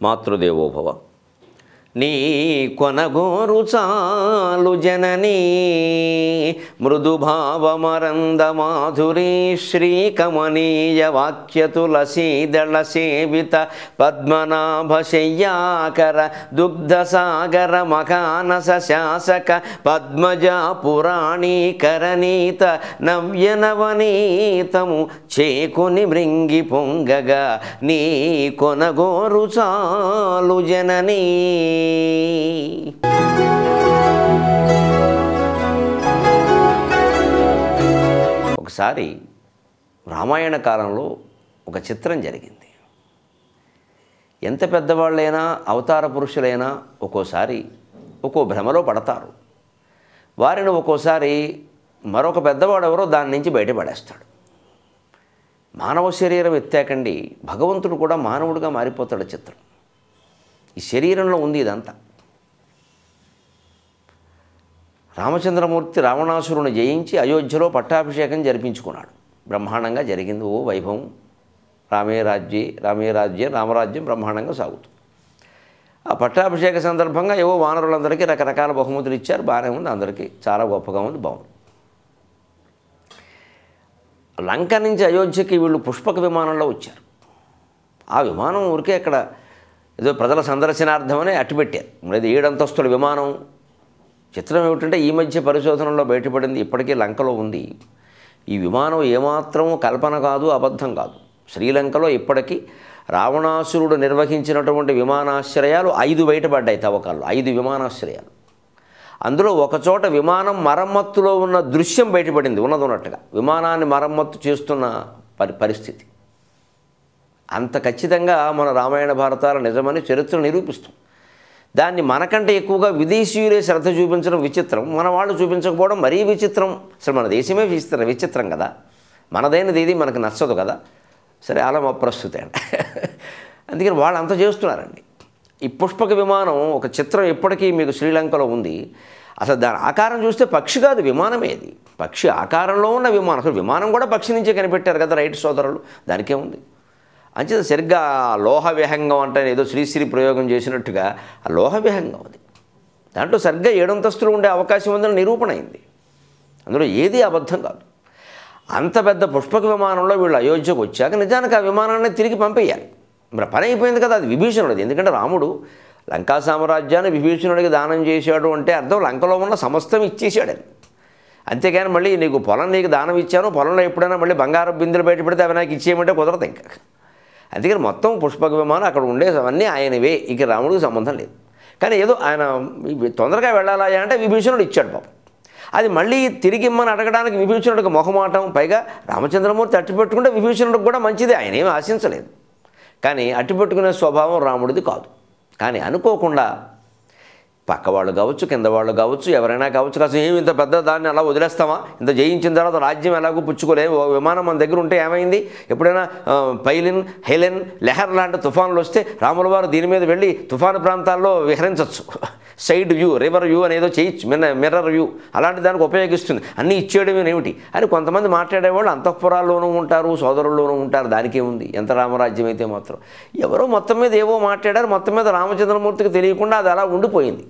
మాతృదేవోభవ. నీ కొనగోరు చాలు జననీ మృదుభావమరంద మాధురీ శ్రీకమనీయ వాక్యతులసీదళ సేవిత పద్మనాభశయ్యాకర దుగ్ధసాగర మఖానస శాసక పద్మజా పురాణీకరణీత నవ్యనవనీతము చేకొని మృంగి పొంగగా నీ కొనగోరు చాలు జననీ. ఒకసారి రామాయణ కాలంలో ఒక చిత్రం జరిగింది. ఎంత పెద్దవాళ్ళైనా అవతార పురుషులైనా ఒక్కోసారి ఒక్కో భ్రమలో పడతారు. వారిని ఒక్కోసారి మరొక పెద్దవాడు ఎవరో దాని నుంచి బయటపడేస్తాడు. మానవ శరీరం ఎత్తాకండి భగవంతుడు కూడా మానవుడిగా మారిపోతాడు. చిత్రం ఈ శరీరంలో ఉంది ఇదంతా. రామచంద్రమూర్తి రావణాసురుని జయించి అయోధ్యలో పట్టాభిషేకం జరిపించుకున్నాడు. బ్రహ్మాండంగా జరిగింది. ఓ వైభవం. రామే రాజ్యే రామరాజ్యం బ్రహ్మాండంగా సాగుతుంది. ఆ పట్టాభిషేక సందర్భంగా ఏవో వానరులందరికీ రకరకాల బహుమతులు ఇచ్చారు. బాగానే ఉంది, అందరికీ చాలా గొప్పగా ఉంది, బాగుంది. లంక నుంచి అయోధ్యకి వీళ్ళు పుష్పక విమానంలో వచ్చారు. ఆ విమానం ఊరికే అక్కడ ఏదో ప్రజల సందర్శనార్థమనే అట్టుపెట్టారు. లేదా 7 అంతస్తుల విమానం. చిత్రం ఏమిటంటే ఈ మధ్య పరిశోధనలో బయటపడింది, ఇప్పటికీ లంకలో ఉంది. ఈ విమానం ఏమాత్రం కల్పన కాదు, అబద్ధం కాదు. శ్రీలంకలో ఇప్పటికీ రావణాసురుడు నిర్వహించినటువంటి విమానాశ్రయాలు 5 బయటపడ్డాయి తవ్వకాల్లో. 5 విమానాశ్రయాలు. అందులో ఒకచోట విమానం మరమ్మత్తులో ఉన్న దృశ్యం బయటపడింది. ఉన్నట్టుగా విమానాన్ని మరమ్మత్తు చేస్తున్న పరిస్థితి. అంత ఖచ్చితంగా మన రామాయణ భారతాల నిజమని చరిత్ర నిరూపిస్తాం. దాన్ని మనకంటే ఎక్కువగా విదేశీయులే శ్రద్ధ చూపించడం విచిత్రం, మన వాళ్ళు చూపించకపోవడం మరీ విచిత్రం. అసలు మన దేశమే విచిత్రం కదా. మనదైనది ఇది మనకు నచ్చదు కదా. సరే, అలా అప్రస్తుతే అండి. అందుకని వాళ్ళు అంత చేస్తున్నారండి. ఈ పుష్పక విమానం ఒక చిత్రం ఇప్పటికీ మీకు శ్రీలంకలో ఉంది. అసలు దాని ఆకారం చూస్తే పక్షి కాదు, విమానమే. ఇది పక్షి ఆకారంలో ఉన్న విమానం. అసలు విమానం కూడా పక్షి నుంచే కనిపెట్టారు కదా రైట్ సోదరులు. దానికే ఉంది. అంచేత సరిగ్గా లోహ విహంగం అంటే ఏదో శ్రీశ్రీ ప్రయోగం చేసినట్టుగా ఆ లోహ విహంగం అది. దాంట్లో సరిగ్గా 7 అంతస్తులు ఉండే అవకాశం ఉందని నిరూపణ అయింది. అందులో ఏది అబద్ధం కాదు. అంత పెద్ద పుష్పక విమానంలో వీళ్ళు అయోధ్యకు వచ్చాక నిజానికి ఆ విమానాన్ని తిరిగి పంపేయాలి. మరి పని అయిపోయింది కదా. అది విభీషణుడిది. ఎందుకంటే రాముడు లంకా సామ్రాజ్యాన్ని విభీషణుడికి దానం చేశాడు అంటే అర్థం లంకలో ఉన్న సమస్తం ఇచ్చేసాడని. అంతేగాని మళ్ళీ నీకు పొలం నీకు దానం ఇచ్చాను, పొలంలో ఎప్పుడైనా మళ్ళీ బంగారం బిందెలు బయటపడితే అవి నాకు ఇచ్చేయమంటే కుదరదు ఇంకా. అందుకని మొత్తం పుష్పక విమానం అక్కడ ఉండేవన్నీ ఆయనవే, ఇక రాముడికి సంబంధం లేదు. కానీ ఏదో ఆయన తొందరగా వెళ్ళాలా అంటే విభీషణుడు ఇచ్చాడు పాపం. అది మళ్ళీ తిరిగి ఇమ్మని అడగడానికి విభీషణుడికి మొహమాటం. పైగా రామచంద్రమూర్తి అట్టిపెట్టుకుంటే విభీషణుడికి కూడా మంచిదే, ఆయన ఏమీ ఆశించలేదు. కానీ అట్టిపెట్టుకునే స్వభావం రాముడిది కాదు. కానీ అనుకోకుండా పక్కవాళ్ళు కావచ్చు, కింద వాళ్ళు కావచ్చు, ఎవరైనా కావచ్చు, కాస్త ఏమి ఇంత పెద్ద దాన్ని అలా వదిలేస్తామా? ఇంత జయించిన తర్వాత రాజ్యం ఎలాగో పుచ్చుకోలేము. విమానం మన దగ్గర ఉంటే ఏమైంది? ఎప్పుడైనా పైలిన్, హెలెన్, లెహర్ లాంటి తుఫాన్లు వస్తే రాముల వారు దీని మీద వెళ్ళి తుఫాను ప్రాంతాల్లో విహరించవచ్చు. సైడ్ వ్యూ, రివర్ వ్యూ అనేదో చేయొచ్చు, మిర్రర్ వ్యూ అలాంటి దానికి ఉపయోగిస్తుంది. అన్నీ ఇచ్చేయడం ఏమిటి అని కొంతమంది మాట్లాడేవాళ్ళు అంతఃపురాల్లోనూ ఉంటారు, సోదరుల్లోనూ ఉంటారు. దానికే ఉంది. ఎంత రామరాజ్యం అయితే మాత్రం ఎవరో మొత్తం మీద ఏవో మాట్లాడారు. మొత్తం మీద రామచంద్రమూర్తికి తెలియకుండా అది అలా ఉండిపోయింది.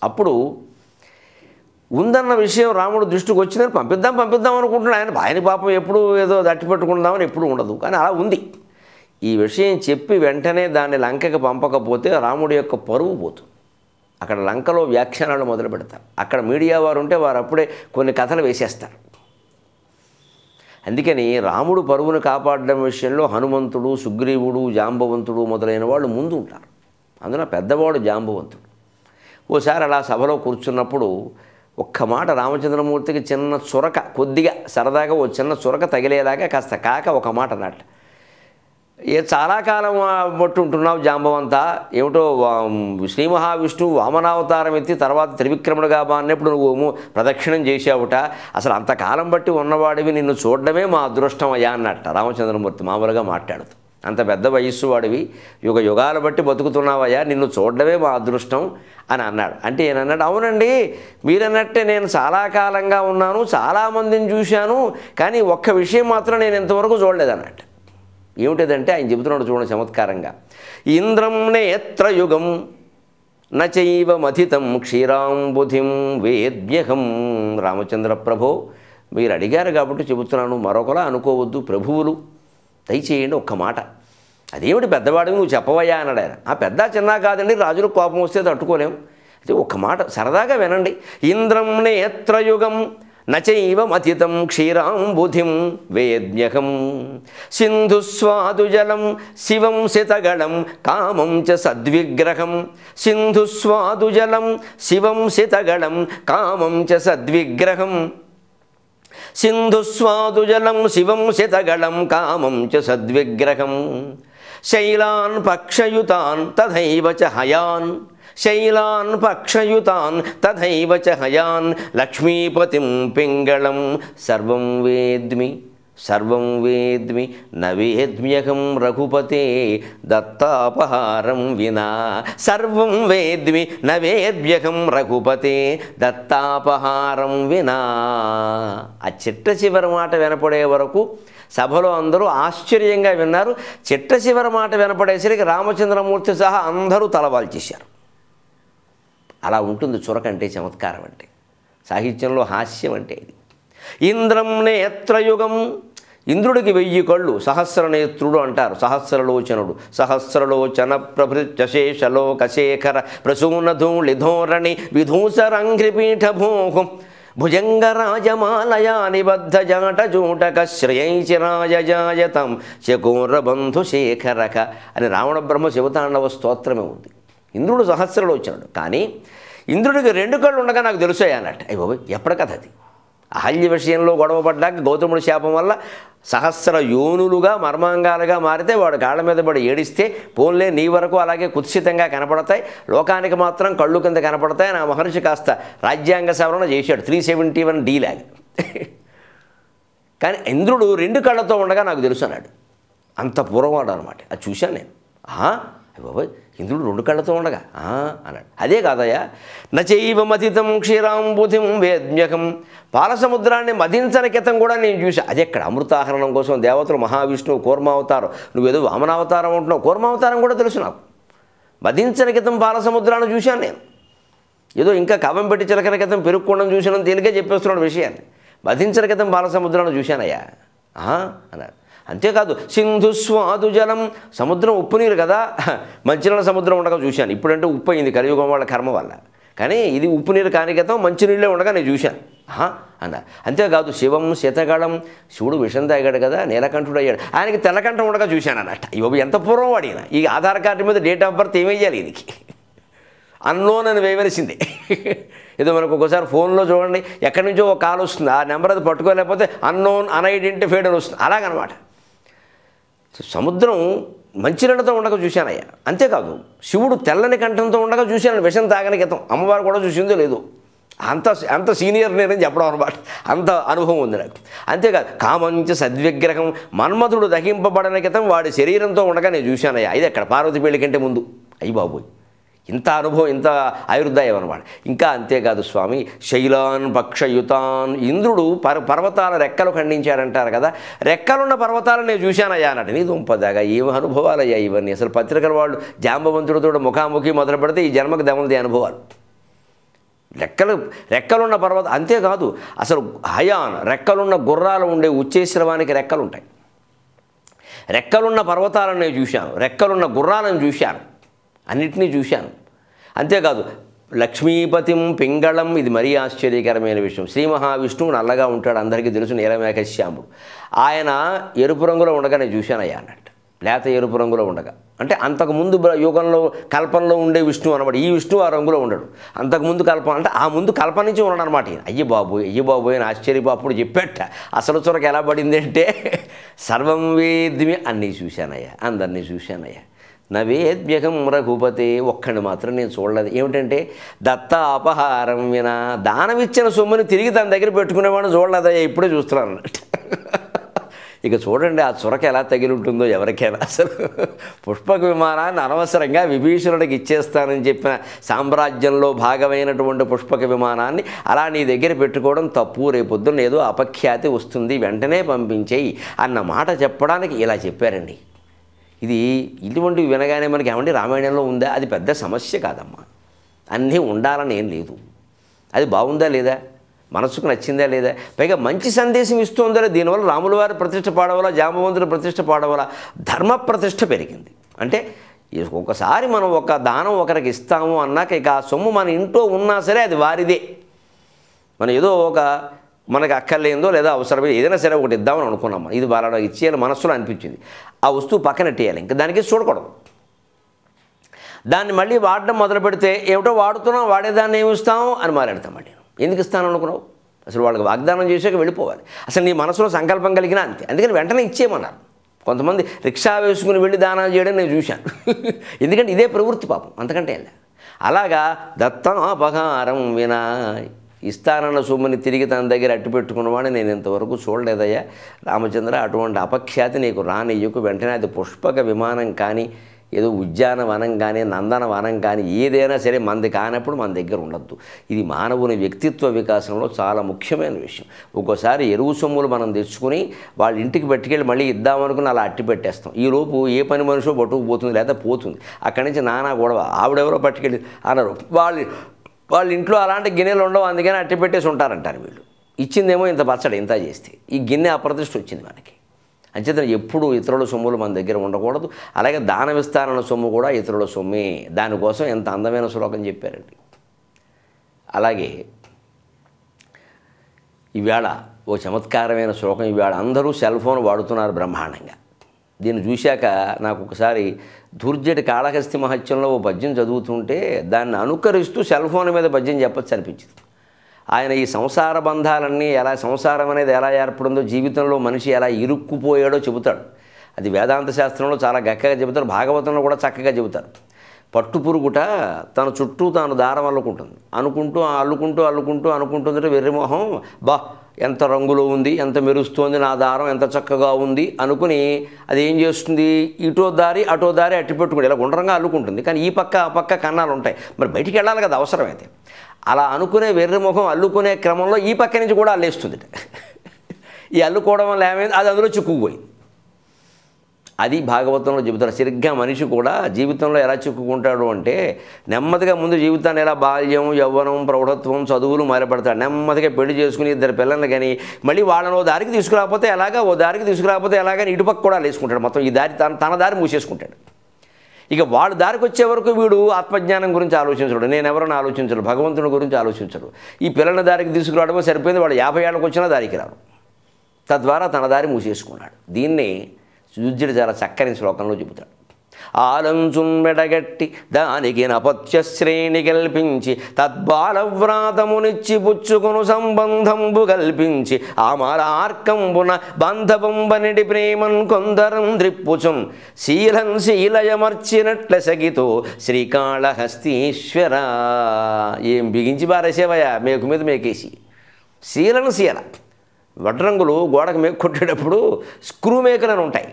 అప్పుడు ఉందన్న విషయం రాముడు దృష్టికి వచ్చిందని పంపిద్దాం అనుకుంటున్నాడు. ఆయన పాపం ఎప్పుడు ఏదో దట్టి పెట్టుకుందామని ఎప్పుడు ఉండదు. కానీ అలా ఉంది. ఈ విషయం చెప్పి వెంటనే దాన్ని లంకకి పంపకపోతే రాముడి యొక్క పరువు పోతుంది. అక్కడ లంకలో వ్యాఖ్యానాలు మొదలు పెడతారు. అక్కడ మీడియా వారు ఉంటే వారు అప్పుడే కొన్ని కథలు వేసేస్తారు. అందుకని రాముడు పరువును కాపాడడం విషయంలో హనుమంతుడు, సుగ్రీవుడు, జాంబవంతుడు మొదలైన వాళ్ళు ముందు ఉంటారు. అందులో పెద్దవాడు జాంబవంతుడు. ఓసారి అలా సభలో కూర్చున్నప్పుడు ఒక్క మాట రామచంద్రమూర్తికి చిన్న చురక, కొద్దిగా సరదాగా ఓ చిన్న చురక తగిలేలాగా కాస్త కాక ఒక మాట అన్నట్టు. చాలా కాలం బట్టి ఉంటున్నావు జాంబవంతా, ఏమిటో శ్రీ మహావిష్ణువు వామనావతారం ఎత్తి తర్వాత త్రివిక్రముడుగా బాన్నప్పుడు నువ్వు ప్రదక్షిణం చేసావుట. అసలు అంతకాలం బట్టి ఉన్నవాడివి, నిన్ను చూడడమే మా అదృష్టం అయ్యా అన్నట్ట రామచంద్రమూర్తి మామూలుగా మాట్లాడుతూ. అంత పెద్ద వయస్సు వాడివి, యుగాలు బట్టి బతుకుతున్నావయ్యా, నిన్ను చూడడమే మా అదృష్టం అని అన్నాడు. అంటే ఏనన్నాడు, అవునండి మీరన్నట్టే నేను చాలా కాలంగా ఉన్నాను, చాలామందిని చూశాను, కానీ ఒక్క విషయం మాత్రం నేను ఇంతవరకు చూడలేదన్నట్టు. ఏమిటిదంటే ఆయన చెబుతున్నాడు చూడండి చమత్కారంగా. ఇంద్రం నేత్రయుగం నచైవ మథితం క్షీరాంబుధిం వేద్యహం. రామచంద్ర ప్రభో, మీరు అడిగారు కాబట్టి చెబుతున్నాను, మరొకలా అనుకోవద్దు ప్రభువులు, దయచేయండి ఒక్క మాట. అదేమిటి పెద్దవాడివి నువ్వు చెప్పవయ్యా అన్నాడు ఆయన. ఆ పెద్ద చిన్న కాదండి, రాజులకు కోపం వస్తే తట్టుకోలేం, అయితే ఒక్క మాట సరదాగా వినండి. ఇంద్రం నేత్రయుగం నచైవ మథితం క్షీరాంబుధిం వేద్యహం సింధుస్వాదుజలం శివం శితగళం కామం చ సద్విగ్రహం. సింధుస్వాదుజలం శివం శితగళం కామం చ సద్విగ్రహం. సింధుస్వాదుజలం శివం శితగళం కామం చ సద్విగ్రహం. శైలాన్ పక్షయుతాన్ తథైవ చ హయాన్. శైలాన్ పక్షయుతాన్ తథైవ చ హయాన్. లక్ష్మీపతిం పింగళం సర్వం వేద్మి సర్వం వేద్మి న వేద్మ్యహం రఘుపతే దత్తాపహారం వినా. సర్వం వేద్మి న వేద్మ్యహం రఘుపతే దత్తాపహారం వినా. ఆ చిట్ట చివరి మాట వినపడే వరకు సభలో అందరూ ఆశ్చర్యంగా విన్నారు. చిట్ట చివరి మాట వినపడేసరికి రామచంద్రమూర్తి సహా అందరూ తలవాల్చేశారు. అలా ఉంటుంది చురకంటే, చమత్కారం అంటే, సాహిత్యంలో హాస్యం అంటే ఇది. ఇంద్రం నేత్రయుగం, ఇంద్రుడికి 1000 కళ్ళు, సహస్రనేత్రుడు అంటారు, సహస్రలోచనుడు. సహస్రలోచన ప్రభృశేషలోకశేఖర ప్రసూనధూళిధోరణి విధూసరంఘ్రిపీఠభూహం భుజంగరాజమాలయా నిబద్ధజాటజూటక శ్రేయైచిరాజాయతం శకోరబంధుశేఖరక అని రావణ బ్రహ్మ శివతాండవ స్తోత్రమే ఉంది. ఇంద్రుడు సహస్రలోచనుడు, కానీ ఇంద్రుడికి 2 కళ్ళు ఉండగా నాకు తెలుసాయి అన్నట్టు. అయ్యి బాబు, ఎప్పటి కథ అది? అహల్య విషయంలో గొడవ పడ్డాక గౌతముడి శాపం వల్ల సహస్ర యోనులుగా మర్మాంగాలుగా మారితే వాడు కాళ్ళ మీద పడి ఏడిస్తే పోన్లే నీ వరకు అలాగే కుత్సితంగా కనపడతాయి, లోకానికి మాత్రం కళ్ళు కింద కనపడతాయి. నా మహర్షి కాస్త రాజ్యాంగ సవరణ చేశాడు 371D లాగా. కానీ ఇంద్రుడు 2 కళ్ళతో ఉండగా నాకు తెలుసు అన్నాడు. అంత పూర్వవాడు అనమాట. అది చూశాను నేను. బాబాయ్, ఇంద్రుడు 2 కళ్ళతో ఉండగా అన్నాడు. అదే కాదయ్యా, నచైవ మథితం క్షీరాంబుధిం వేద్మ్యహం. పాలసముద్రాన్ని మదించని కితం కూడా నేను చూసా. అది ఎక్కడ? అమృతాహరణం కోసం దేవతలు మహావిష్ణువు కూర్మావతారం, నువ్వేదో వామనావతారం ఉంటున్నావు, కూర్మావతారం కూడా తెలుసు నాకు. మదించని కితం పాలసముద్రాన్ని చూశాను నేను. ఏదో ఇంకా కవం పెట్టి చిలకన కితం పెరుక్కోవడం చూసినంత తేలికే చెప్పేస్తున్నాడు విషయాన్ని. మదించని కితం పాలసముద్రాన్ని చూశానయ్యా అన్నాడు. అంతేకాదు, సింధుస్వాదు జలం, సముద్రం ఉప్పు నీరు కదా, మంచినీళ్ళ సముద్రం ఉండగా చూశాను. ఇప్పుడంటే ఉప్పు అయింది కలియుగం వాళ్ళ కర్మ వల్ల, కానీ ఇది ఉప్పు నీరు కానికతం మంచినీళ్ళే ఉండగా నేను చూశాను అన్న. అంతేకాదు, శివం శతగళం, శివుడు విషం తాగాడు కదా, నీలకంఠుడు అయ్యాడు, ఆయనకి తెల్లకంఠం ఉండగా చూశాను అన్నట్టు. ఇవ్వ ఎంత పూర్వం వాడినా. ఈ ఆధార్ కార్డు మీద డేట్ ఆఫ్ బర్త్ ఏమేయాలి దీనికి? అన్నోన్ అని వేయవలసిందే. ఏదో మనకు ఒకసారి ఫోన్లో చూడండి, ఎక్కడి నుంచో ఒక కాల్ వస్తుంది, ఆ నెంబర్ అది పట్టుకోలేకపోతే అన్నోన్ అన్ఐడెంటిఫైడ్ అని వస్తుంది. అలాగనమాట. సముద్రం మంచినీళ్ళతో ఉండగా చూశానయ్యా. అంతేకాదు, శివుడు తెల్లని కంఠంతో ఉండగా చూశాను విషం తాగని కితం. అమ్మవారు కూడా చూసిందో లేదో, అంత సీనియర్ నేనని చెప్పడం అనమాట. అంత అనుభవం ఉంది నాకు. అంతేకాదు, కామంచ సద్విగ్రహం, మన్మధుడు దహింపబడని కితం వాడి శరీరంతో ఉండగా నేను చూశానయ్యా. ఇది ఎక్కడ? పార్వతి పెళ్లి కంటే ముందు. అయ్యి బాబోయ్, ఇంత అనుభవం, ఇంత ఆయుర్దాయం అనమాట. ఇంకా అంతేకాదు స్వామి, శైలాన్ పక్షయుతాన్, ఇంద్రుడు పర్వతాల రెక్కలు ఖండించాడంటారు కదా, రెక్కలున్న పర్వతాలను నేను చూశానయ్యా అన్నాడు. నీ దుంపదాగా ఏం అనుభవాలయ్యా ఇవన్నీ! అసలు పత్రికల వాళ్ళు జాంబవంతుడితో ముఖాముఖి మొదలు పెడితే ఈ జన్మకు దమలది అనుభవాలు. రెక్కలున్న పర్వతం. అంతేకాదు, అసలు హయాన్, రెక్కలున్న గుర్రాలు ఉండే ఉచ్చేశ్రవానికి రెక్కలు ఉంటాయి. రెక్కలున్న పర్వతాలను నేను చూశాను, రెక్కలున్న గుర్రాలను చూశాను, అన్నిటినీ చూశాను. అంతేకాదు, లక్ష్మీపతిం పింగళం, ఇది మరీ ఆశ్చర్యకరమైన విషయం. శ్రీ మహావిష్ణువు నల్లగా ఉంటాడు, అందరికీ తెలుసు, నీలమేఘశ్యాముడు. ఆయన ఎరుపు రంగులో ఉండగా నేను చూశానయ్యా అన్నట్టు. లేత ఎరుపు రంగులో ఉండగా, అంటే అంతకుముందు యుగంలో కల్పనలో ఉండే విష్ణువు అనమాట. ఈ విష్ణువు ఆ రంగులో ఉండడు. అంతకుముందు కల్పన అంటే ఆ ముందు కల్పన నుంచి ఉన్నాడు అనమాట. అయ్యి బాబోయ్ అని ఆశ్చర్యపాపుడు చెప్పేట. అసలు చొరకు ఎలా పడింది అంటే, సర్వం వేద్మి అన్నీ చూశానయ్యా, అందరినీ చూశానయ్యా. నవేద్మ్యహం రఘుపతే, ఒక్కడిని మాత్రం నేను చూడలేదు. ఏమిటంటే, దత్త అపహారం వినా, దానమిచ్చిన సొమ్ముని తిరిగి తన దగ్గర పెట్టుకునేవాడిని చూడలేదయ్యా, ఇప్పుడే చూస్తున్నాను అన్నట్టు. ఇక చూడండి ఆ చురక ఎలా తగిలి ఉంటుందో ఎవరికైనా. అసలు పుష్పక విమానాన్ని అనవసరంగా విభీషణుడికి ఇచ్చేస్తానని చెప్పిన సామ్రాజ్యంలో భాగమైనటువంటి పుష్పక విమానాన్ని అలా నీ దగ్గర పెట్టుకోవడం తప్పు, రేపొద్దున ఏదో అపఖ్యాతి వస్తుంది, వెంటనే పంపించేయి అన్న మాట చెప్పడానికి ఇలా చెప్పారండి. ఇది ఇటువంటివి వినగానే మనకి ఏమంటే రామాయణంలో ఉందా, అది పెద్ద సమస్య కాదమ్మా. అన్నీ ఉండాలని ఏం లేదు. అది బాగుందా లేదా, మనసుకు నచ్చిందా లేదా, పైగా మంచి సందేశం ఇస్తుందా లేదా. దీనివల్ల రాముల వారి ప్రతిష్ట పాడవల, జాంబవంతుల ప్రతిష్ట పాడవల, ధర్మ ప్రతిష్ట పెరిగింది. అంటే ఒకసారి మనం ఒక దానం ఒకరికి ఇస్తాము అన్నాక ఇక ఆ సొమ్ము మన ఇంట్లో ఉన్నా సరే అది వారిదే. మనం ఏదో మనకు అక్కర్లేందో లేదా అవసరమే ఏదైనా సరే ఒకటి ఇద్దామని అనుకున్నాం, ఇది వాళ్ళ ఇచ్చేయాలి మనసులో అనిపించింది, ఆ వస్తువు పక్కనట్టేయాలి, ఇంకా దానికి చూడకూడదు. దాన్ని మళ్ళీ వాడడం మొదలు పెడితే ఏమిటో వాడుతున్నాం, వాడేదాన్ని ఏమి ఇస్తాం అని మాట్లాడతాం. మళ్ళీ ఎందుకు ఇస్తాను అనుకున్నావు, అసలు వాళ్ళకి వాగ్దానం చేసాక వెళ్ళిపోవాలి. అసలు నీ మనసులో సంకల్పం కలిగినా అంతే. అందుకని వెంటనే ఇచ్చేయమన్నారు. కొంతమంది రిక్షా వేసుకుని వెళ్ళి దానాలు చేయడం నేను చూశాను. ఎందుకంటే ఇదే ప్రవృత్తి పాపం, అంతకంటే వెళ్ళా. అలాగా దత్తాపహారం వినా, ఇస్తానన్న సొమ్ముని తిరిగి తన దగ్గర అట్టు పెట్టుకున్నవాడిని నేను ఇంతవరకు చూడలేదయ్యా రామచంద్ర. అటువంటి అపఖ్యాతి నీకు రానియ్యకు. వెంటనే అది పుష్పక విమానం కానీ, ఏదో ఉద్యానవనం కానీ, నందనవనం కానీ, ఏదైనా సరే మనది కానప్పుడు మన దగ్గర ఉండద్దు. ఇది మానవుని వ్యక్తిత్వ వికాసంలో చాలా ముఖ్యమైన విషయం. ఒక్కోసారి ఎరువు సొమ్ములు మనం తెచ్చుకుని వాళ్ళ ఇంటికి పట్టుకెళ్ళి మళ్ళీ ఇద్దామనుకుని అలా అట్టి పెట్టేస్తాం. ఈలోపు ఏ పని మనిషో పట్టుకుపోతుంది, లేదా పోతుంది. అక్కడి నుంచి నానా గొడవ, ఆవిడెవరో పట్టుకెళ్ళి అన్నారు. వాళ్ళ ఇంట్లో అలాంటి గిన్నెలు ఉండవు, అందుకని అట్టి పెట్టేసి ఉంటారంటారు వీళ్ళు. ఇచ్చిందేమో ఇంత పచ్చడి ఇంత చేస్తే, ఈ గిన్నె అప్రతిష్ఠ వచ్చింది మనకి. అంచేత ఎప్పుడు ఇతరుల సొమ్ములు మన దగ్గర ఉండకూడదు. అలాగే దాన విస్తారణ సొమ్ము కూడా ఇతరుల సొమ్మే. దానికోసం ఎంత అందమైన శ్లోకం చెప్పారండి. అలాగే ఈవేళ ఓ చమత్కారమైన శ్లోకం. ఈవేళ అందరూ సెల్ ఫోన్ వాడుతున్నారు బ్రహ్మాండంగా. దీన్ని చూశాక నాకు ఒకసారి ధూర్జటి కాళహస్తి మహత్యంలో ఓ పద్యం చదువుతుంటే దాన్ని అనుకరిస్తూ సెల్ ఫోన్ మీద పద్యం చెప్పచ్చు అనిపించింది. ఆయన ఈ సంసార బంధాలన్నీ ఎలా, సంసారం అనేది ఎలా ఏర్పడిందో, జీవితంలో మనిషి ఎలా ఇరుక్కుపోయాడో చెబుతాడు. అది వేదాంత శాస్త్రంలో చాలా గక్కగా చెబుతారు, భాగవతంలో కూడా చక్కగా చెబుతారు. పట్టుపురుగుట తన చుట్టూ తాను దారం అల్లుకుంటుంది, అల్లుకుంటూ అనుకుంటుందంటే వెర్రిమోహం, బా ఎంత రంగులో ఉంది, ఎంత మెరుస్తోంది నా దారం, ఎంత చక్కగా ఉంది అనుకుని అది ఏం చేస్తుంది, ఇటో దారి అటో దారి అట్టి పెట్టుకుని ఇలా గుండ్రంగా అల్లుకుంటుంది. కానీ ఈ పక్క ఆ పక్క కన్నాలు ఉంటాయి, మరి బయటికి వెళ్ళాలి కదా అవసరమైతే. అలా అనుకునే వెర్రిముఖం అల్లుకునే క్రమంలో ఈ పక్క నుంచి కూడా అల్లేస్తుంది. ఈ అల్లుకోవడం వల్ల ఏమైంది, అది అందులో చిక్కుకుపోయింది. అది భాగవతంలో చెబుతారు. సరిగ్గా మనిషి కూడా జీవితంలో ఎలా చిక్కుకుంటాడు అంటే, నెమ్మదిగా ముందు జీవితాన్ని ఎలా బాల్యం, యవ్వనం, ప్రౌఢత్వం, చదువులు మొదలుపెడతాడు. నెమ్మదిగా పెళ్లి చేసుకుని 2 పిల్లల్ని కానీ మళ్ళీ వాళ్ళని ఓ దారికి తీసుకురాకపోతే ఎలాగని ఇటుపక్క కూడా వేసుకుంటాడు. మొత్తం ఈ దారి తన దారి మూసేసుకుంటాడు. ఇక వాళ్ళ దారికి వచ్చే వరకు వీడు ఆత్మజ్ఞానం గురించి ఆలోచించడు, నేను ఎవరైనా ఆలోచించడు, భగవంతుడి గురించి ఆలోచించడు. ఈ పిల్లల దారికి తీసుకురావడమో సరిపోయింది, వాడు 50 ఏళ్ళకి వచ్చినా దారికి రాడు. తద్వారా తన దారి మూసేసుకున్నాడు. దీన్ని యుద్ధుడు చాలా చక్కని శ్లోకంలో చెబుతాడు. ఆలంచున్ మెడగట్టి దానికి నపత్య శ్రేణి కల్పించి, తద్బాలవ్రాతమునిచ్చి పుచ్చుకును సంబంధంబు కల్పించి, ఆమరార్కంబున బంధబంబనిడి ప్రేమన్ కొందరం ద్రిప్పుచున్, శీలయమర్చినట్ల సగితో శ్రీకాళహస్తీశ్వర. ఏం బిగించి బారేసేవయ్యా మేకు మీద మేకేసి. శీల వడ్రంగులు గోడకు మేకు కొట్టేటప్పుడు స్క్రూ మేకులని ఉంటాయి,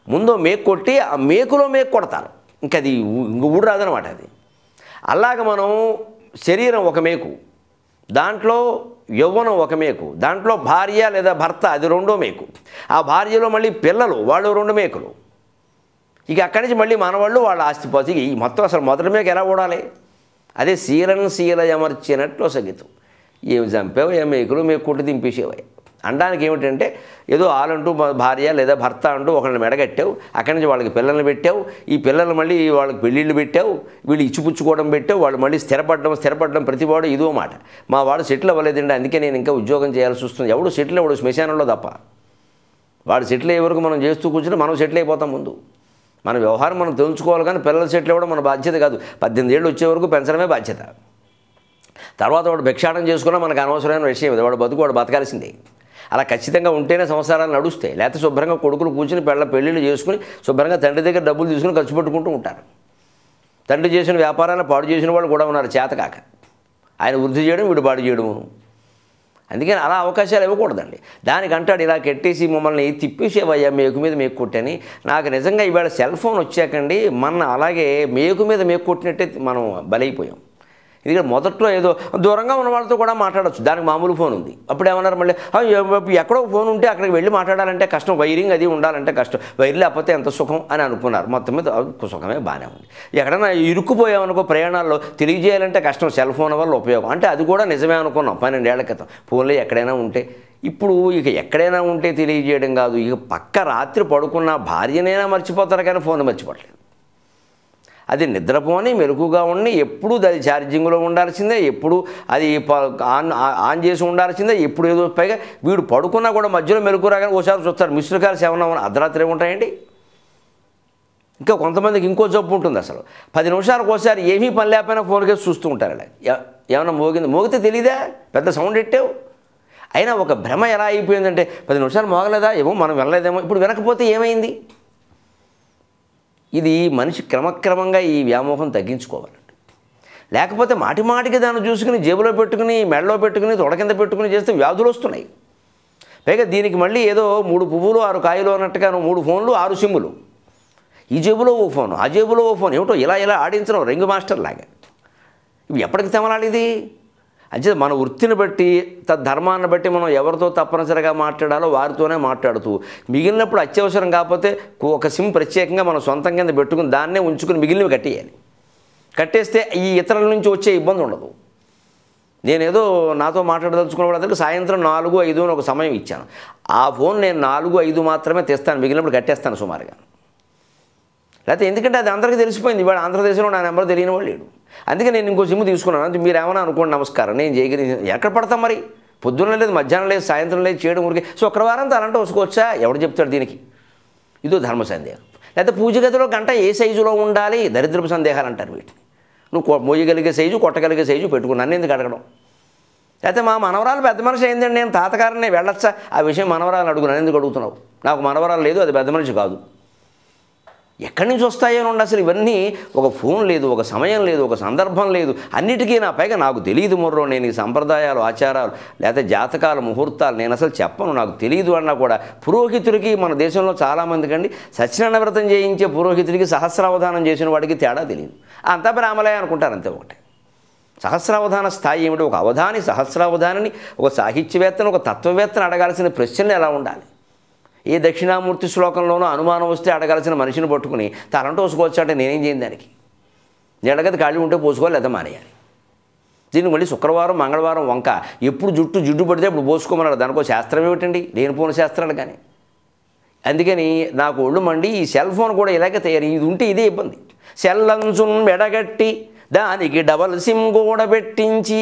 ముందు మేకు కొట్టి ఆ మేకులో మేకు కొడతారు, ఇంకా అది ఊడు రాదనమాట. అది అలాగ మనం శరీరం ఒక మేకు, దాంట్లో యవ్వనం ఒక మేకు, దాంట్లో భార్య లేదా భర్త అది 2వ మేకు, ఆ భార్యలో మళ్ళీ పిల్లలు వాళ్ళు 2 మేకులు, ఇక అక్కడి నుంచి మళ్ళీ మనవాళ్ళు వాళ్ళ ఆస్తిపోతే ఈ మొత్తం అసలు మొదటి మేకు ఎలా ఊడాలి. అదే శీలయమర్చినట్లు సగితం. ఏమి చంపావు, ఏ మేకులు మేకు కొట్టి దింపేసేవాయి అనడానికి ఏమిటంటే, ఏదో ఆలంటూ భార్య లేదా భర్త అంటూ ఒకరిని మెడగట్టావు, అక్కడి నుంచి వాళ్ళకి పిల్లల్ని పెట్టావు, ఈ పిల్లలు మళ్ళీ వాళ్ళకి పెళ్ళిళ్ళు పెట్టావు, వీళ్ళు ఇచ్చిపుచ్చుకోవడం పెట్టావు, వాళ్ళు మళ్ళీ స్థిరపడడం ప్రతివాడు ఇదో మాట. మా వాడు సెటిల్ అవ్వలేదండి, అందుకే నేను ఇంకా ఉద్యోగం చేయాల్సి వస్తుంది. ఎవడు సెటిల్ అవ్వడు శ్మశానంలో తప్ప. వాడు సెటిల్ అయ్యే వరకు మనం చేస్తూ కూర్చుని మనం సెటిల్ అయిపోతాం. ముందు మన వ్యవహారం మనం తెలుసుకోవాలి, కానీ పిల్లలు సెటిల్ అవ్వడం మన బాధ్యత కాదు. 18 ఏళ్ళు వచ్చే వరకు పెంచడమే బాధ్యత. తర్వాత వాడు భిక్షాటం చేసుకున్నా మనకు అనవసరమైన విషయం. వాడు బతకాల్సిందే. అలా ఖచ్చితంగా ఉంటేనే సంసారాలు నడుస్తాయి. లేకపోతే శుభ్రంగా కొడుకులు కూర్చుని పెళ్ళిళ్ళు చేసుకుని శుభ్రంగా తండ్రి దగ్గర డబ్బులు తీసుకుని ఖర్చు పెట్టుకుంటూ ఉంటారు. తండ్రి చేసిన వ్యాపారాన్ని పాడు చేసిన వాళ్ళు కూడా ఉన్నారు చేతకాక. ఆయన వృద్ధి చేయడం, వీడు పాడు చేయడము. అందుకని అలా అవకాశాలు ఇవ్వకూడదండి. దానికంటాడు ఇలా కట్టేసి మమ్మల్ని తిప్పేసేవయ్యా మేకు మీద మేకు కొట్టని. నాకు నిజంగా ఇవాళ సెల్ ఫోన్ వచ్చాకండి, మన అలాగే మేకు మీద మేకు కొట్టినట్టే మనం బలైపోయాం. ఎందుకంటే మొదట్లో ఏదో దూరంగా ఉన్న వాళ్ళతో కూడా మాట్లాడచ్చు, దానికి మామూలు ఫోన్ ఉంది. అప్పుడు ఏమన్నారు మళ్ళీ ఎక్కడో ఫోన్ ఉంటే అక్కడికి వెళ్ళి మాట్లాడాలంటే కష్టం, వైరింగ్ అది ఉండాలంటే కష్టం, వైర్ లేకపోతే ఎంత సుఖం అని అనుకున్నారు. మొత్తం మీద సుఖమే బాగానే ఉంది. ఎక్కడైనా ఇరుక్కుపోయామనుకో ప్రయాణాల్లో తెలియజేయాలంటే కష్టం, సెల్ ఫోన్ వల్ల ఉపయోగం అంటే అది కూడా నిజమే అనుకున్నాం 12 ఏళ్ల క్రితం. ఫోన్లో ఎక్కడైనా ఉంటే, ఇప్పుడు ఇక ఎక్కడైనా ఉంటే తెలియజేయడం కాదు, ఇక పక్క రాత్రి పడుకున్న భార్యనైనా మర్చిపోతారు కానీ ఫోన్ మర్చిపోవట్లేదు. అది నిద్రపోని మెలకుగా ఉండి ఎప్పుడు అది ఛార్జింగ్లో ఉండాల్సిందే, ఎప్పుడు అది ఆన్ చేసి ఉండాల్సిందే, ఎప్పుడు ఏదో పైగా వీడు పడుకున్నా కూడా మధ్యలో మెలకు రాగానే ఓసారి చూస్తారు మిస్డ్ కాల్స్ ఏమన్నా అర్ధరాత్రి ఉంటాయండి. ఇంకా కొంతమందికి ఇంకో జబ్బు ఉంటుంది, అసలు 10 నిమిషాలకు ఒకసారి ఏమీ పని లేకపోయినా ఫోన్ కేసు చూస్తూ ఉంటారు. అలా ఏమన్నా మోగితే తెలీదా, పెద్ద సౌండ్ ఎట్టావు. అయినా ఒక భ్రమ ఎలా అయిపోయిందంటే 10 నిమిషాలు మోగలేదా, ఏమో మనం వెళ్ళలేదేమో, ఇప్పుడు వినకపోతే ఏమైంది. ఇది మనిషి క్రమక్రమంగా ఈ వ్యామోహం తగ్గించుకోవాలండి. లేకపోతే మాటిమాటికి దాన్ని చూసుకుని జేబులో పెట్టుకుని మెడలో పెట్టుకుని తొడ కింద పెట్టుకుని చేస్తే వ్యాధులు వస్తున్నాయి. పైగా దీనికి మళ్ళీ ఏదో 3 పువ్వులు 6 కాయలు అన్నట్టుగాను 3 ఫోన్లు 6 సిమ్ములు, ఈ జేబులో ఓ ఫోన్ ఆ జేబులో ఓ ఫోన్, ఏమిటో ఇలా ఆడించడం రింగ్ మాస్టర్ లాగా. ఇవి ఎప్పటికి తెమలాలి ఇది. అంటే మన వృత్తిని బట్టి తద్ధర్మాన్ని బట్టి మనం ఎవరితో తప్పనిసరిగా మాట్లాడాలో వారితోనే మాట్లాడుతూ, మిగిలినప్పుడు అత్యవసరం కాకపోతే ఒక సిమ్ ప్రత్యేకంగా మనం సొంతం కింద పెట్టుకుని దాన్నే ఉంచుకుని మిగిలినవి కట్టేయాలి. కట్టేస్తే ఈ ఇతరుల నుంచి వచ్చే ఇబ్బంది ఉండదు. నేనేదో నాతో మాట్లాడదలుచుకున్న వాళ్ళందరికీ సాయంత్రం 4, 5 అని ఒక సమయం ఇచ్చాను. ఆ ఫోన్ నేను 4, 5 మాత్రమే తెస్తాను, మిగిలినప్పుడు కట్టేస్తాను సుమారుగా. లేకపోతే ఎందుకంటే అది అందరికీ తెలిసిపోయింది, ఇవాళ ఆంధ్రదేశంలో నా నెంబర్ తెలియని వాళ్ళు లేడు. అందుకే నేను ఇంకో సిమ్ తీసుకున్నాను. అంటే మీరు ఏమైనా అనుకోండి, నమస్కారం, నేను చేయగలిగి ఎక్కడ పడతాం మరి, పొద్దున్న లేదు, మధ్యాహ్నం లేదు, సాయంత్రం లేదు, చేయడం ఊరికి శుక్రవారం అలాంటి వసుకోవచ్చా, ఎవడు చెప్తాడు దీనికి. ఇదో ధర్మ సందేహం. లేకపోతే పూజ గదిలో గంట ఏ సైజులో ఉండాలి, దరిద్రపు సందేహాలు అంటారు వీటిని. నువ్వు మోయగలిగే సైజు కొట్టగలిగే సైజు పెట్టుకుని నన్ను ఎందుకు అడగడం. లేకపోతే మా మనవరాలు పెద్ద మనిషి అయిందండి, నేను తాతగారిని వెళ్ళొచ్చా, ఆ విషయం మనవరాలు అడుగు, నన్ను ఎందుకు అడుగుతున్నావు. నాకు మనవరాలు లేదు, అది పెద్ద మనిషి కాదు. ఎక్కడి నుంచి వస్తాయో నుండి అసలు ఇవన్నీ. ఒక ఫోన్ లేదు, ఒక సమయం లేదు, ఒక సందర్భం లేదు, అన్నిటికీ నా పైగా నాకు తెలియదు మొర్రో, నేను ఈ సంప్రదాయాలు ఆచారాలు లేకపోతే జాతకాలు ముహూర్తాలు నేను అసలు చెప్పను, నాకు తెలియదు అన్నా కూడా పురోహితుడికి మన దేశంలో చాలామందికి అండి సత్యనారాయణ వ్రతం చేయించే పురోహితుడికి సహస్రావధానం చేసిన వాడికి తేడా తెలియదు. అంతా బ్రాహ్మలే అనుకుంటారు, అంతే ఒకటే. సహస్రావధాన స్థాయి ఏమిటి, ఒక అవధాని సహస్రావధానిని, ఒక సాహిత్యవేత్తను, ఒక తత్వవేత్తను అడగాల్సిన ప్రశ్నలు ఎలా ఉండాలి. ఏ దక్షిణామూర్తి శ్లోకంలోనూ అనుమానం వస్తే అడగాల్సిన మనిషిని పట్టుకుని తలంటూ పోసుకోవచ్చు అంటే నేనేం చేయను దానికి. నేను అడగదు, ఖాళీ ఉంటే పోసుకోవాలి లేదా మానేయాలి. దీనికి మళ్ళీ శుక్రవారం మంగళవారం వంక ఎప్పుడు జిడ్డు పడితే ఇప్పుడు పోసుకోమన్నారు, దానికో శాస్త్రం ఏమిటండి, లేనిపోయిన శాస్త్రాలు కానీ. అందుకని నాకు ఒళ్ళు మండి ఈ సెల్ ఫోన్ కూడా ఇలాగే తయారు, ఇది ఉంటే ఇదే ఇబ్బంది. సెల్లంచున్ మెడగట్టి దానికి డబల్ సిమ్ కూడా పెట్టించి,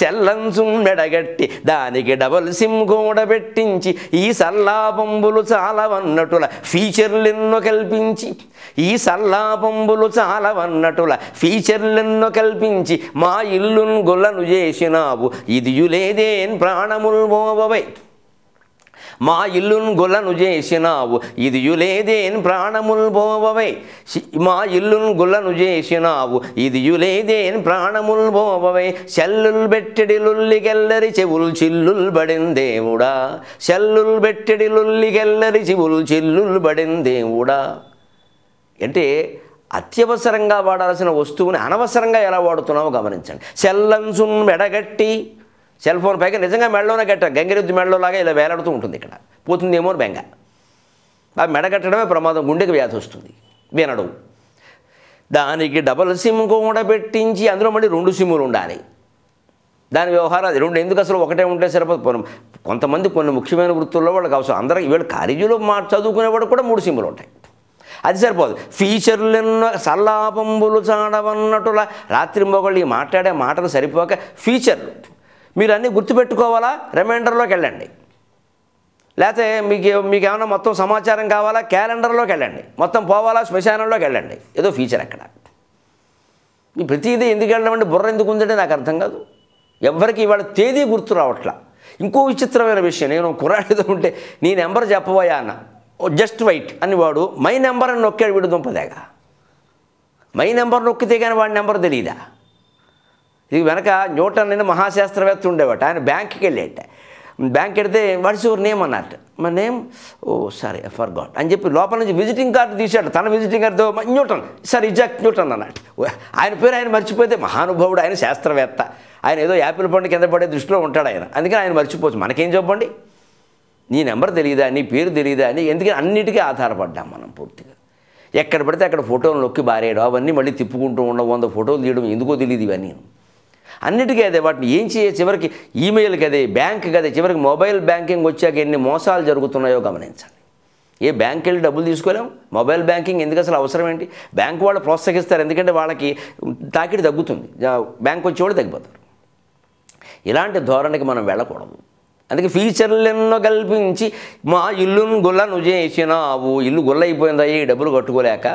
సెల్లంచున్ మెడగట్టి దానికి డబల్ సిమ్ కూడా పెట్టించి, ఈ సల్లాపంబులు చాలవన్నటుల ఫీచర్లెన్నో కల్పించి, ఈ సల్లాపంబులు చాలవన్నటుల ఫీచర్లెన్నో కల్పించి, మా ఇల్లును గొల్లను చేసినావు ఇదియులేదేన్ ప్రాణముల్ మోవవై, మా ఇల్లును గొల్లను చేసినావు ఇదియులేదేన్ ప్రాణముల్ పోవవై, మా ఇల్లును గొల్లను చేసినావు ఇదియులేదేన్ ప్రాణముల్ పోవవై, సెల్లుల్ బెట్టెడి లుల్లిగెల్లరి చెవులు చిల్లుల్ బడిన్ దేవుడా, సెల్లుల్ బెట్టెడి లుల్లిగెల్లరి చెవులు చిల్లుల్ బడిన్ దేవుడా. అంటే అత్యవసరంగా వాడాల్సిన వస్తువుని అనవసరంగా ఎలా వాడుతున్నామో గమనించండి. సెల్లంచున్ మెడగట్టి, సెల్ ఫోన్ పైగా నిజంగా మెడలోనే కట్టారు, గంగిరెద్దు మెడలోలాగా ఇలా వేలాడుతూ ఉంటుంది, ఇక్కడ పోతుందేమో అని బెంగ. ఆ మెడగట్టడమే ప్రమాదం, గుండెకి వ్యాధి వస్తుంది, వినడు. దానికి డబల్ సిమ్ కూడా పెట్టించి అందులో మళ్ళీ 2 సిమ్ములు ఉండాలి. దాని వ్యవహారం అది 2 ఎందుకు, అసలు ఒకటే ఉంటే సరిపోదు. కొంతమంది కొన్ని ముఖ్యమైన వృత్తుల్లో వాళ్ళకి అవసరం, అందరూ వీళ్ళు కాలేజీలో చదువుకునేవాడు కూడా 3 సిమ్ములు ఉంటాయి, అది సరిపోదు. ఫీచర్లెన్నో సల్లాపంబులు చాడవన్నట్టుల రాత్రి మొగళ్ళు ఈ మాట్లాడే మాటలు సరిపోక ఫీచర్లు మీరు అన్నీ గుర్తుపెట్టుకోవాలా, రిమైండర్లోకి వెళ్ళండి. లేకపోతే మీకు ఏమైనా మొత్తం సమాచారం కావాలా, క్యాలెండర్లోకి వెళ్ళండి. మొత్తం పోవాలా, శ్మశానంలోకి వెళ్ళండి. ఏదో ఫీచర్ అక్కడ. ఈ ప్రతిదీ ఎందుకు వెళ్ళమంటే బుర్ర ఎందుకు ఉందంటే నాకు అర్థం కాదు. ఎవరికి ఇవాళ తేదీ గుర్తు రావట్లా. ఇంకో విచిత్రమైన విషయం, నేను కుర్రాడితో ఉంటే నీ నెంబర్ చెప్పబోయా అన్న, జస్ట్ వెయిట్ అని వాడు మై నెంబర్ అని నొక్కాడు. వీడు దుంపదేగా మై నెంబర్ నొక్కితే కానీ వాడి నెంబర్ తెలియదా. ఇది వెనక న్యూటన్ అని మహాశాస్త్రవేత్త ఉండేవాట, ఆయన బ్యాంక్కి వెళ్ళేట. బ్యాంక్ వెడితే వాట్స్ యువర్ నేమ్ అన్నట్టు. మా name oh sorry I forgot అని చెప్పి లోపల నుంచి విజిటింగ్ కార్డు తీశాడు. తన విజిటింగ్ కార్డుతో న్యూటన్, సార్ ఇజాక్ న్యూటన్ అన్నట్టు. ఆయన పేరు ఆయన మర్చిపోతే మహానుభావుడు, ఆయన శాస్త్రవేత్త, ఆయన ఏదో యాపిల్ పండు కింద పడే దృష్టిలో ఉంటాడు ఆయన. అందుకని ఆయన మర్చిపోవచ్చు. మనకేం చెప్పండి, నీ నెంబర్ తెలియదా, నీ పేరు తెలియదా అని. ఎందుకని అన్నిటికీ ఆధారపడ్డాం మనం పూర్తిగా. ఎక్కడ పడితే అక్కడ ఫోటోలు నొక్కి బారేయడం, అవన్నీ మళ్ళీ తిప్పుకుంటూ ఉండడం, 100 ఫోటోలు తీయడం, ఎందుకో తెలియదు ఇవన్నీ. అన్నిటికీ అదే. వాటిని ఏం చేయ చివరికి ఈమెయిల్కి అదే, బ్యాంక్కి అదే, చివరికి మొబైల్ బ్యాంకింగ్ వచ్చాక ఎన్ని మోసాలు జరుగుతున్నాయో గమనించండి. ఏ బ్యాంక్ వెళ్ళి డబ్బులు తీసుకోలేం, మొబైల్ బ్యాంకింగ్ ఎందుకు అసలు అవసరం ఏంటి? బ్యాంక్ వాళ్ళు ప్రోత్సహిస్తారు, ఎందుకంటే వాళ్ళకి తాకిడి తగ్గుతుంది, బ్యాంక్ వచ్చేవాళ్ళు తగ్గిపోతారు. ఇలాంటి ధోరణికి మనం వెళ్ళకూడదు. అందుకే ఫీచర్లెన్నో కల్పించి మా ఇల్లును గుల్లను చేసినావు. ఇల్లు గుల్ల అయిపోయిందా ఈ డబ్బులు కట్టుకోలేక.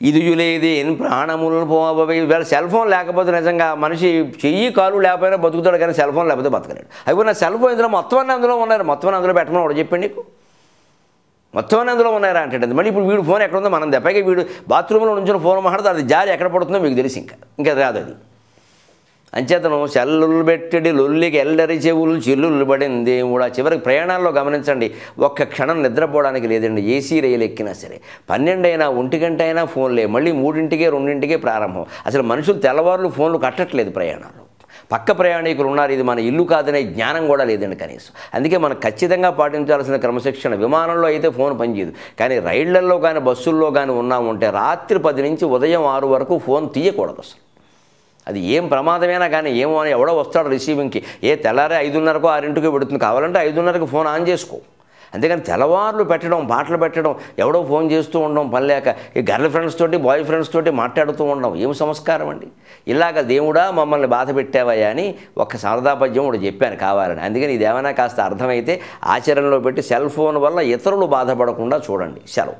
ఇదియులేది ఎన్ ప్రాణములను పోవై. వీళ్ళ సెల్ ఫోన్ లేకపోతే నిజంగా మనిషి చెయ్యి కాలు లేకపోయినా బతుకుతాడు, కానీ సెల్ ఫోన్ లేకపోతే బతకలేడు. అయిపోయి నా సెల్ ఫోన్ ఇందులో మొత్తం అన్నీ అందులో ఉన్నారు, మొత్తం అందులో పెట్టమని ఒకటి చెప్పండి నీకు. మొత్తం అన్నీ అందులో ఉన్నారా అంటే మళ్ళీ ఇప్పుడు వీడు ఫోన్ ఎక్కడ ఉందో మనం దెబ్బకి వీడు బాత్రూంలో నుంచి ఫోన్ మాట్లాడితే అది జారి ఎక్కడ పడుతుందో మీకు తెలిసి ఇంకా రాదు అది. అంచేతను సెల్లులు పెట్టడి లొల్లికి ఎల్లరి చెవులు చెల్లులు పడింది దేవుడా. చివరికి ప్రయాణాల్లో గమనించండి, ఒక్క క్షణం నిద్రపోవడానికి లేదండి. ఏసీ రైలు ఎక్కినా సరే 12 అయినా 1 గంట అయినా ఫోన్లే, మళ్ళీ 3ంటికే 2ంటికే ప్రారంభం. అసలు మనుషులు తెల్లవారులు ఫోన్లు కట్టట్లేదు ప్రయాణాలు. పక్క ప్రయాణికులు ఉన్నారు, ఇది మన ఇల్లు కాదనే జ్ఞానం కూడా లేదండి కనీసం. అందుకే మనం ఖచ్చితంగా పాటించాల్సిన క్రమశిక్షణ. విమానంలో అయితే ఫోన్ పనిచేయదు, కానీ రైళ్లల్లో కానీ బస్సుల్లో కానీ ఉన్నామంటే రాత్రి 10 నుంచి ఉదయం 6 వరకు ఫోన్ తీయకూడదు అసలు. అది ఏం ప్రమాదమైనా కానీ ఏమో అని ఎవడో వస్తాడు రిసీవింగ్కి. తెల్లారే 5:30కో 6ంటికో పెడుతుంది, కావాలంటే 5:30కి ఫోన్ ఆన్ చేసుకో. అంతేగాని తెల్లవారులు పెట్టడం, పాటలు పెట్టడం, ఎవడో ఫోన్ చేస్తూ ఉండడం పని లేక, ఈ గర్ల్ ఫ్రెండ్స్ తోటి బాయ్ ఫ్రెండ్స్ తోటి మాట్లాడుతూ ఉండడం ఏం సంస్కారం అండి. ఇలాగ దేవుడా మమ్మల్ని బాధ పెట్టావయ్యా అని ఒక సరదా పద్యం ఒకటి చెప్పాను కావాలని. అందుకని ఇదేమైనా కాస్త అర్థమైతే ఆచరణలో పెట్టి సెల్ ఫోన్ వల్ల ఇతరులు బాధపడకుండా చూడండి. సెలవు.